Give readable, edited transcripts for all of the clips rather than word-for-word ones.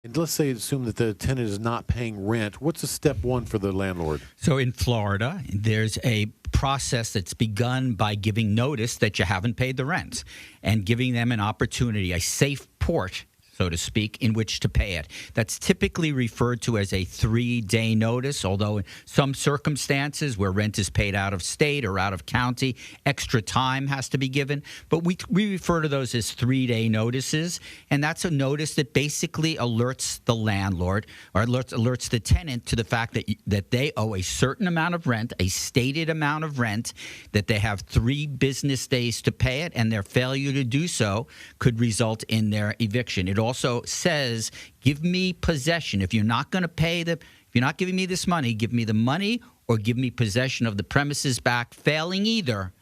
And let's say, assume that the tenant is not paying rent. What's the step one for the landlord? So in Florida, there's a process that's begun by giving notice that you haven't paid the rent and giving them an opportunity, a safe port, so to speak, in which to pay it. That's typically referred to as a 3-day notice, although in some circumstances where rent is paid out of state or out of county, extra time has to be given. But we refer to those as 3-day notices, and that's a notice that basically alerts the landlord or alerts the tenant to the fact that they owe a certain amount of rent, a stated amount of rent, that they have 3 business days to pay it, and their failure to do so could result in their eviction. It also says, give me possession. If you're not going to pay if you're not giving me this money, give me the money or give me possession of the premises back. Failing either,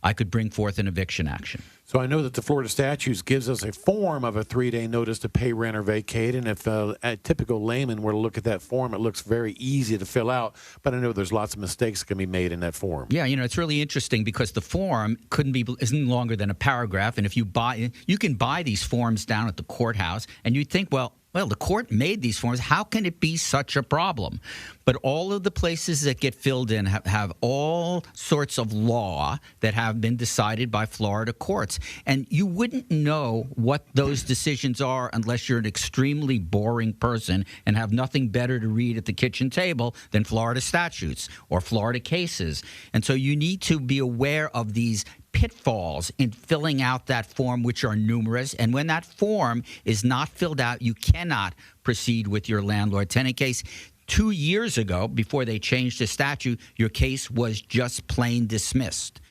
I could bring forth an eviction action. So I know that the Florida Statutes gives us a form of a 3-day notice to pay rent or vacate, and if a typical layman were to look at that form, it looks very easy to fill out, but I know there's lots of mistakes that can be made in that form. Yeah, it's really interesting because the form isn't longer than a paragraph, and if you can buy these forms down at the courthouse, and you'd think, well, the court made these forms. How can it be such a problem? But all of the places that get filled in have all sorts of law that have been decided by Florida courts. And you wouldn't know what those decisions are unless you're an extremely boring person and have nothing better to read at the kitchen table than Florida statutes or Florida cases. And so you need to be aware of these pitfalls in filling out that form, which are numerous. And when that form is not filled out, you cannot proceed with your landlord-tenant case. 2 years ago, before they changed the statute, your case was just plain dismissed.